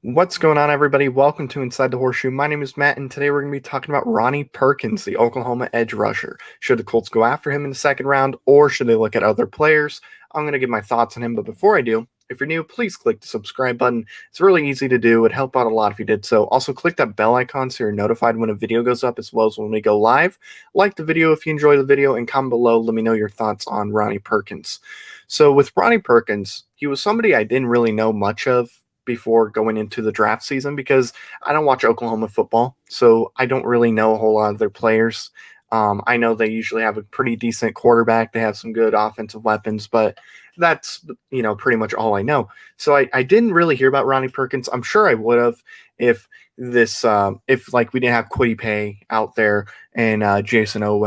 What's going on, everybody? Welcome to Inside the Horseshoe. My name is Matt, and today we're going to be talking about Ronnie Perkins, the Oklahoma edge rusher. Should the Colts go after him in the second round, or should they look at other players? I'm going to give my thoughts on him, but before I do, if you're new, please click the subscribe button. It's really easy to do. It'd help out a lot if you did so. Also, click that bell icon so you're notified when a video goes up, as well as when we go live. Like the video if you enjoy the video, and comment below. Let me know your thoughts on Ronnie Perkins. So with Ronnie Perkins, he was somebody I didn't really know much of before going into the draft season because I don't watch Oklahoma football, so I don't really know a whole lot of their players. I know they usually have a pretty decent quarterback. They have some good offensive weapons, but that's pretty much all I know. So I didn't really hear about Ronnie Perkins. I'm sure I would have if if like we didn't have Quiddy Pay out there and Jason Owe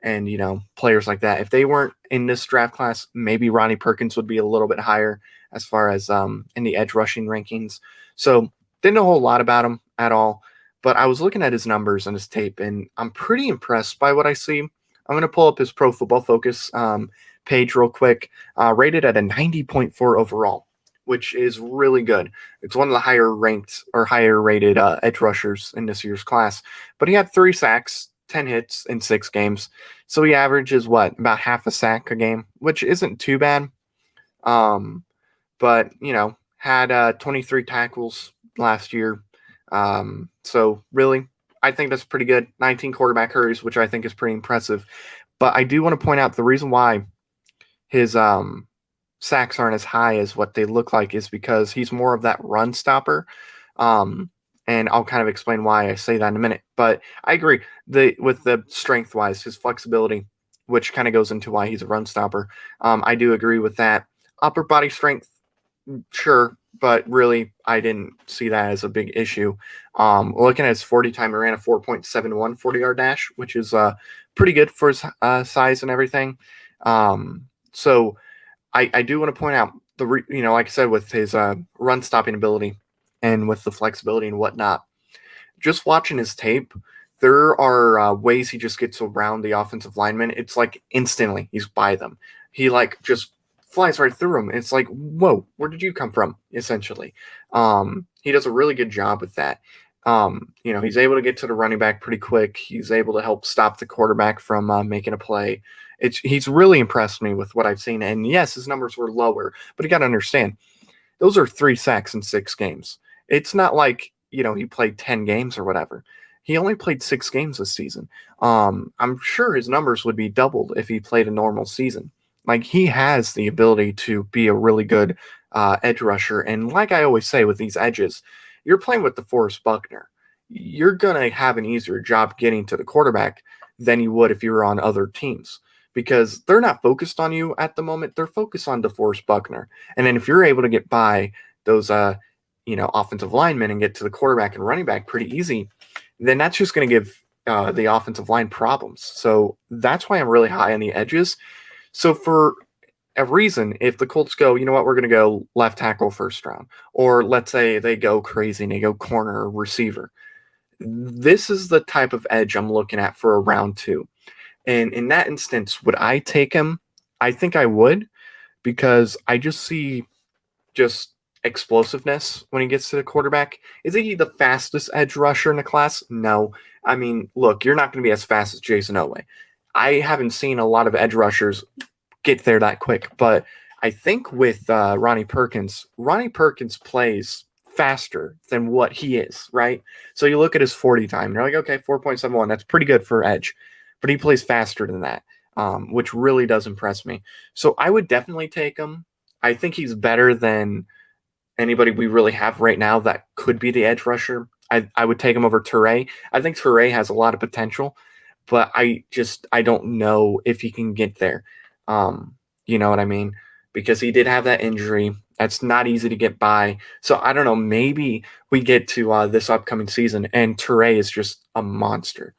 and players like that. If they weren't in this draft class, maybe Ronnie Perkins would be a little bit higher as far as in the edge rushing rankings. So didn't know a whole lot about him at all, but I was looking at his numbers and his tape, and I'm pretty impressed by what I see. I'm going to pull up his Pro Football Focus page real quick, rated at a 90.4 overall, which is really good. It's one of the higher ranked or higher rated edge rushers in this year's class, but he had 3 sacks, 10 hits in 6 games. So he averages about half a sack a game, which isn't too bad. But had 23 tackles last year. So really, I think that's pretty good. 19 quarterback hurries, which I think is pretty impressive. But I do want to point out the reason why his sacks aren't as high as what they look like is because he's more of that run stopper. And I'll kind of explain why I say that in a minute. But I agree with the strength-wise, his flexibility, which kind of goes into why he's a run stopper. I do agree with that. Upper body strength, sure, but really I didn't see that as a big issue. Looking at his 40 time, he ran a 4.71 40-yard dash, which is pretty good for his size and everything. So I do want to point out like I said, with his run stopping ability and with the flexibility and whatnot, just watching his tape, there are ways he just gets around the offensive lineman. It's like instantly he's by them. He just flies right through him. It's like, whoa, where did you come from? Essentially, he does a really good job with that. He's able to get to the running back pretty quick. He's able to help stop the quarterback from making a play. He's really impressed me with what I've seen. And yes, his numbers were lower, but you got to understand, those are 3 sacks in 6 games. It's not like he played 10 games or whatever. He only played 6 games this season. I'm sure his numbers would be doubled if he played a normal season. Like, he has the ability to be a really good edge rusher. And like I always say with these edges, you're playing with DeForest Buckner. You're going to have an easier job getting to the quarterback than you would if you were on other teams because they're not focused on you at the moment. They're focused on DeForest Buckner. And then if you're able to get by those, offensive linemen and get to the quarterback and running back pretty easy, then that's just going to give the offensive line problems. So that's why I'm really high on the edges. So for a reason, if the Colts go, you know what, we're going to go left tackle first round, or let's say they go crazy and they go corner or receiver, this is the type of edge I'm looking at for a round 2. And in that instance, would I take him? I think I would, because I just see explosiveness when he gets to the quarterback. Is he the fastest edge rusher in the class? No. I mean, look, you're not going to be as fast as Jason Owe. I haven't seen a lot of edge rushers get there that quick, but I think with Ronnie Perkins plays faster than what he is, right? So you look at his 40 time, and you're like, okay, 4.71, that's pretty good for edge, but he plays faster than that, which really does impress me. So I would definitely take him. I think he's better than anybody we really have right now that could be the edge rusher. I would take him over Toure. I think Toure has a lot of potential, but I don't know if he can get there. You know what I mean? Because he did have that injury. That's not easy to get by. So I don't know. Maybe we get to this upcoming season and Toure is just a monster.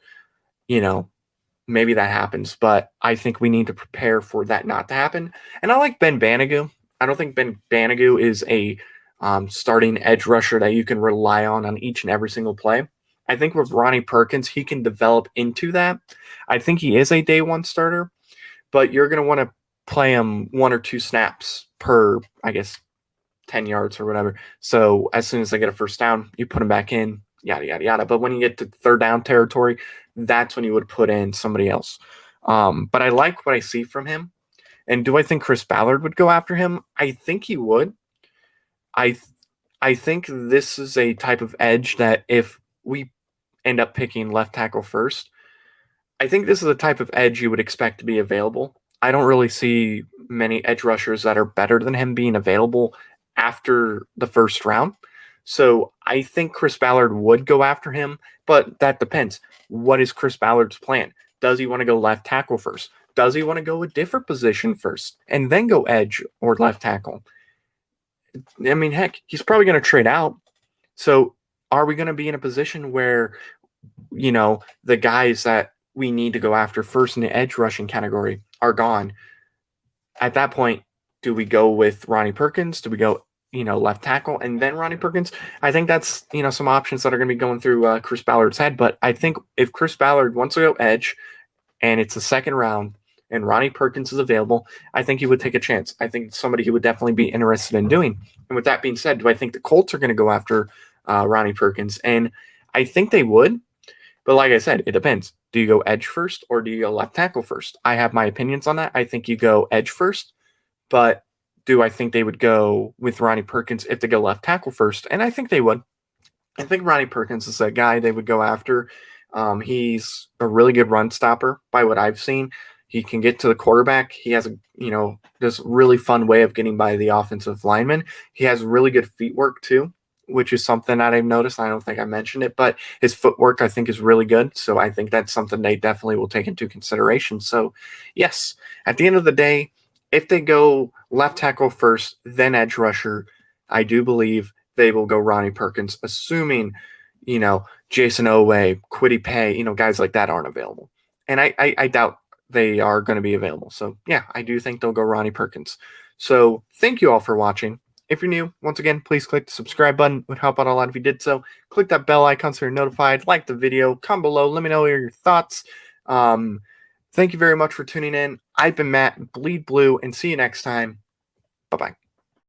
Maybe that happens. But I think we need to prepare for that not to happen. And I like Ben Banigou. I don't think Ben Banigou is a starting edge rusher that you can rely on each and every single play. I think with Ronnie Perkins, he can develop into that. I think he is a day 1 starter, but you're going to want to play him 1 or 2 snaps per, I guess, 10 yards or whatever. So as soon as they get a first down, you put them back in, yada, yada, yada. But when you get to third down territory, that's when you would put in somebody else. But I like what I see from him. And do I think Chris Ballard would go after him? I think he would. I I think this is a type of edge that if we end up picking left tackle first, I think this is the type of edge you would expect to be available. I don't really see many edge rushers that are better than him being available after the first round. So I think Chris Ballard would go after him, but that depends. What is Chris Ballard's plan? Does he want to go left tackle first? Does he want to go a different position first and then go edge or left tackle? I mean, heck, he's probably going to trade out. So are we going to be in a position where, the guys that we need to go after first in the edge rushing category are gone? At that point, do we go with Ronnie Perkins? Do we go, left tackle and then Ronnie Perkins? I think that's, some options that are going to be going through Chris Ballard's head. But I think if Chris Ballard wants to go edge and it's the second round and Ronnie Perkins is available, I think he would take a chance. I think it's somebody he would definitely be interested in doing. And with that being said, do I think the Colts are going to go after Ronnie Perkins? And I think they would. But like I said, it depends. Do you go edge first or do you go left tackle first? I have my opinions on that. I think you go edge first. But do I think they would go with Ronnie Perkins if they go left tackle first? And I think they would. I think Ronnie Perkins is that guy they would go after. He's a really good run stopper by what I've seen. He can get to the quarterback. He has this really fun way of getting by the offensive lineman. He has really good feet work too, which is something that I've noticed. I don't think I mentioned it, but his footwork I think is really good. So I think that's something they definitely will take into consideration. So yes, at the end of the day, if they go left tackle first, then edge rusher, I do believe they will go Ronnie Perkins, assuming, Jason Owe, Kwity Paye, guys like that aren't available. And I doubt they are going to be available. So yeah, I do think they'll go Ronnie Perkins. So thank you all for watching. If you're new, once again, please click the subscribe button. It would help out a lot if you did so. Click that bell icon so you're notified. Like the video. Comment below. Let me know your thoughts. Thank you very much for tuning in. I've been Matt, Bleed Blue, and see you next time. Bye-bye.